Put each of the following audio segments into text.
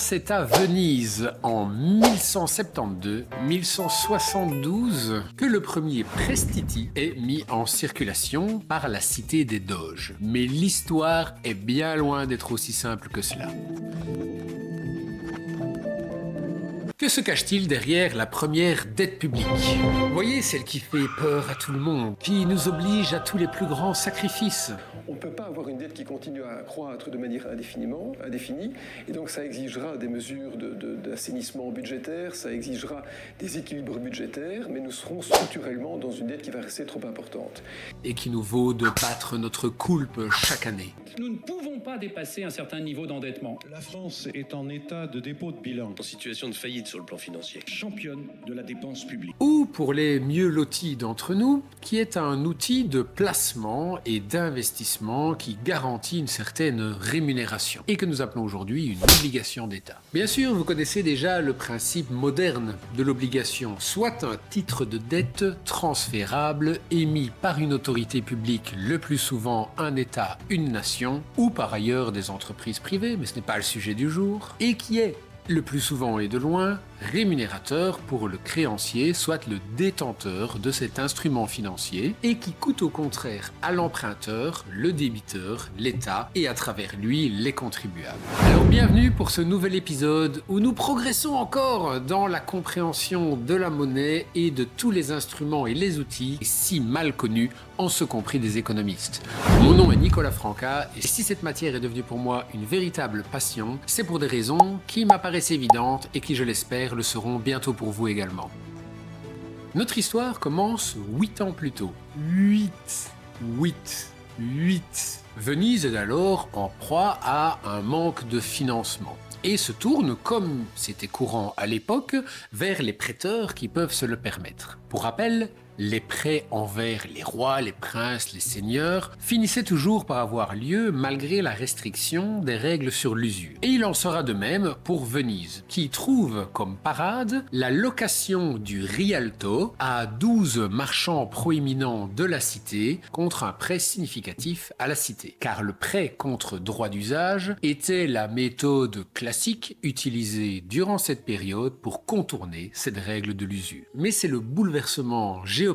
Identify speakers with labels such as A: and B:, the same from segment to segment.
A: C'est à Venise, en 1172-1172, que le premier prestiti est mis en circulation par la cité des Doges. Mais l'histoire est bien loin d'être aussi simple que cela. Que se cache-t-il derrière la première dette publique? Vous voyez, celle qui fait peur à tout le monde, qui nous oblige à tous les plus grands sacrifices.
B: On ne peut pas avoir une dette qui continue à croître de manière indéfinie, et donc ça exigera des mesures d'assainissement budgétaire, ça exigera des équilibres budgétaires, mais nous serons structurellement dans une dette qui va rester trop importante.
A: Et qui nous vaut de battre notre coulpe chaque année.
C: Nous ne pouvons pas dépasser un certain niveau d'endettement.
D: La France est en état de dépôt de bilan.
E: En situation de faillite sur le plan financier.
C: Championne de la dépense publique.
A: Ou, pour les mieux lotis d'entre nous, qui est un outil de placement et d'investissement qui garantit une certaine rémunération et que nous appelons aujourd'hui une obligation d'État. Bien sûr, vous connaissez déjà le principe moderne de l'obligation, soit un titre de dette transférable émis par une autorité publique, le plus souvent un État, une nation, ou par ailleurs des entreprises privées, mais ce n'est pas le sujet du jour, et qui est le plus souvent et de loin, rémunérateur pour le créancier, soit le détenteur de cet instrument financier, et qui coûte au contraire à l'emprunteur, le débiteur, l'État, et à travers lui, les contribuables. Alors bienvenue pour ce nouvel épisode où nous progressons encore dans la compréhension de la monnaie et de tous les instruments et les outils si mal connus, en ce compris des économistes. Mon nom est Nicolas Franca, et si cette matière est devenue pour moi une véritable passion, c'est pour des raisons qui m'apparaissent évidentes et qui, je l'espère, le seront bientôt pour vous également. Notre histoire commence 8 ans plus tôt. 8. Venise est alors en proie à un manque de financement et se tourne, comme c'était courant à l'époque, vers les prêteurs qui peuvent se le permettre. Pour rappel, les prêts envers les rois, les princes, les seigneurs finissaient toujours par avoir lieu malgré la restriction des règles sur l'usure. Et il en sera de même pour Venise, qui trouve comme parade la location du Rialto à 12 marchands proéminents de la cité contre un prêt significatif à la cité. Car le prêt contre droit d'usage était la méthode classique utilisée durant cette période pour contourner cette règle de l'usure. Mais c'est le bouleversement géopolitique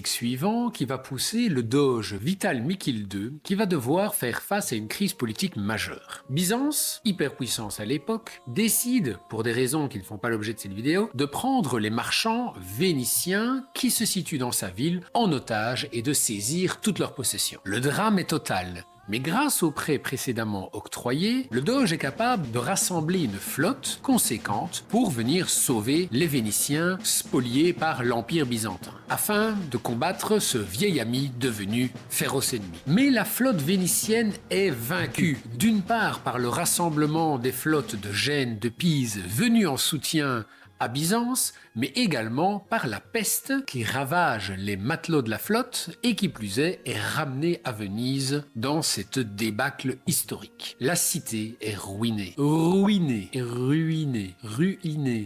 A: suivant qui va pousser le doge Vital Mikil II qui va devoir faire face à une crise politique majeure. Byzance, hyperpuissance à l'époque, décide, pour des raisons qui ne font pas l'objet de cette vidéo, de prendre les marchands vénitiens qui se situent dans sa ville en otage et de saisir toutes leurs possessions. Le drame est total. Mais grâce aux prêts précédemment octroyés, le doge est capable de rassembler une flotte conséquente pour venir sauver les Vénitiens spoliés par l'Empire byzantin, afin de combattre ce vieil ami devenu féroce ennemi. Mais la flotte vénitienne est vaincue, d'une part par le rassemblement des flottes de Gênes, de Pise venues en soutien à Byzance, mais également par la peste qui ravage les matelots de la flotte et qui plus est ramenée à Venise dans cette débâcle historique. La cité est ruinée.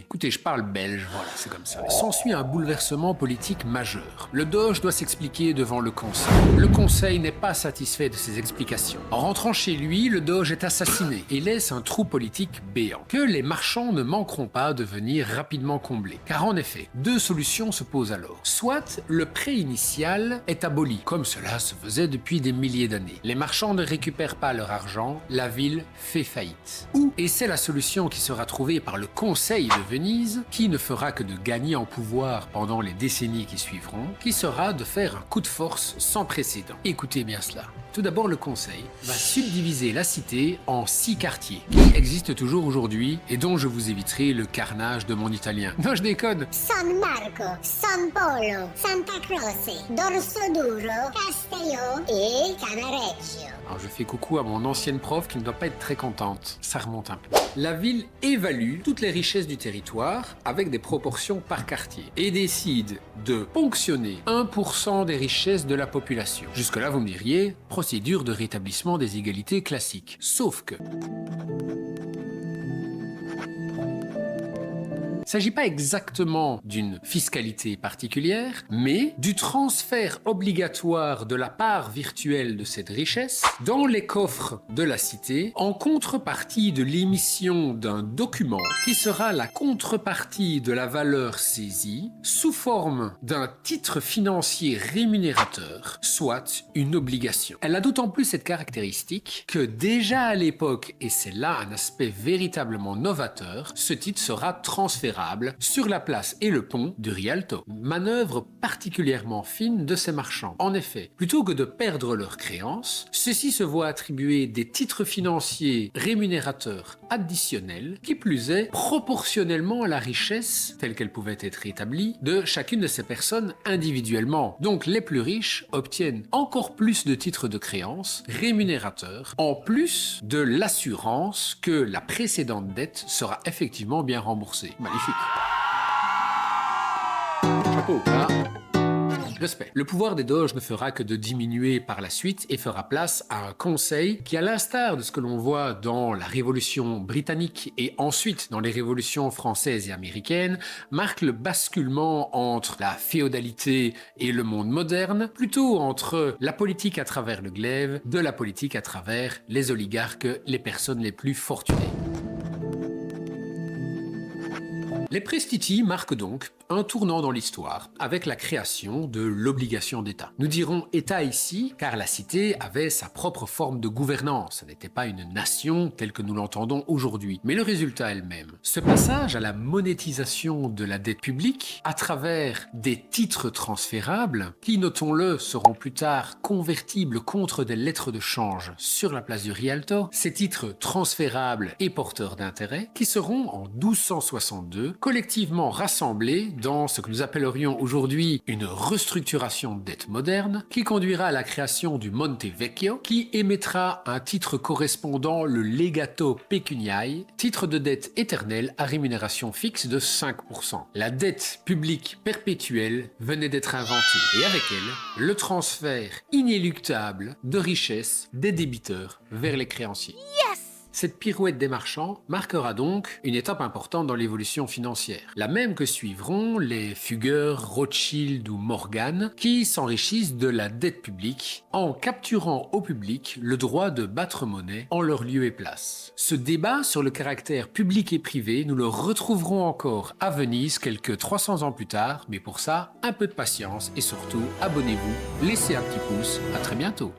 A: Écoutez, je parle belge, voilà, c'est comme ça. S'ensuit un bouleversement politique majeur. Le doge doit s'expliquer devant le conseil. Le conseil n'est pas satisfait de ses explications. En rentrant chez lui, le doge est assassiné et laisse un trou politique béant, que les marchands ne manqueront pas de venir rapidement combler. Car en effet, deux solutions se posent alors. Soit le prêt initial est aboli, comme cela se faisait depuis des milliers d'années. Les marchands ne récupèrent pas leur argent, la ville fait faillite. Ou, et c'est la solution qui sera trouvée par le Conseil de Venise, qui ne fera que de gagner en pouvoir pendant les décennies qui suivront, qui sera de faire un coup de force sans précédent. Écoutez bien cela. Tout d'abord, le Conseil va subdiviser la cité en 6 quartiers qui existent toujours aujourd'hui et dont je vous éviterai le carnage de mon italien. Non, je déconne.
F: San Marco, San Polo, Santa Croce, Dorsoduro, Castello et Canareccio.
A: Alors je fais coucou à mon ancienne prof qui ne doit pas être très contente. Ça remonte un peu. La ville évalue toutes les richesses du territoire avec des proportions par quartier et décide de ponctionner 1% des richesses de la population. Jusque-là, vous me diriez, procédure de rétablissement des égalités classiques. Sauf que ne s'agit pas exactement d'une fiscalité particulière, mais du transfert obligatoire de la part virtuelle de cette richesse dans les coffres de la cité en contrepartie de l'émission d'un document qui sera la contrepartie de la valeur saisie sous forme d'un titre financier rémunérateur, soit une obligation. Elle a d'autant plus cette caractéristique que déjà à l'époque, et c'est là un aspect véritablement novateur, ce titre sera transférable sur la place et le pont de Rialto. Manœuvre particulièrement fine de ces marchands. En effet, plutôt que de perdre leurs créances, ceux-ci se voient attribuer des titres financiers rémunérateurs additionnels, qui plus est, proportionnellement à la richesse, telle qu'elle pouvait être établie, de chacune de ces personnes individuellement. Donc les plus riches obtiennent encore plus de titres de créance rémunérateurs, en plus de l'assurance que la précédente dette sera effectivement bien remboursée. Magnifique. Chapeau, hein? Respect. Le pouvoir des doges ne fera que de diminuer par la suite et fera place à un conseil qui, à l'instar de ce que l'on voit dans la Révolution britannique et ensuite dans les révolutions françaises et américaines, marque le basculement entre la féodalité et le monde moderne, plutôt entre la politique à travers le glaive, de la politique à travers les oligarques, les personnes les plus fortunées. Les prestiti marquent donc un tournant dans l'histoire avec la création de l'obligation d'État. Nous dirons État ici car la cité avait sa propre forme de gouvernance. Ce n'était pas une nation telle que nous l'entendons aujourd'hui, mais le résultat elle-même. Ce passage à la monétisation de la dette publique à travers des titres transférables qui, notons-le, seront plus tard convertibles contre des lettres de change sur la place du Rialto, ces titres transférables et porteurs d'intérêt qui seront en 1262 collectivement rassemblés dans ce que nous appellerions aujourd'hui une restructuration de dette moderne qui conduira à la création du Monte Vecchio qui émettra un titre correspondant le Legato Pecuniae, titre de dette éternelle à rémunération fixe de 5%. La dette publique perpétuelle venait d'être inventée et avec elle, le transfert inéluctable de richesses des débiteurs vers les créanciers. Cette pirouette des marchands marquera donc une étape importante dans l'évolution financière, la même que suivront les Fugger, Rothschild ou Morgan, qui s'enrichissent de la dette publique en capturant au public le droit de battre monnaie en leur lieu et place. Ce débat sur le caractère public et privé, nous le retrouverons encore à Venise quelques 300 ans plus tard, mais pour ça, un peu de patience et surtout, abonnez-vous, laissez un petit pouce, à très bientôt.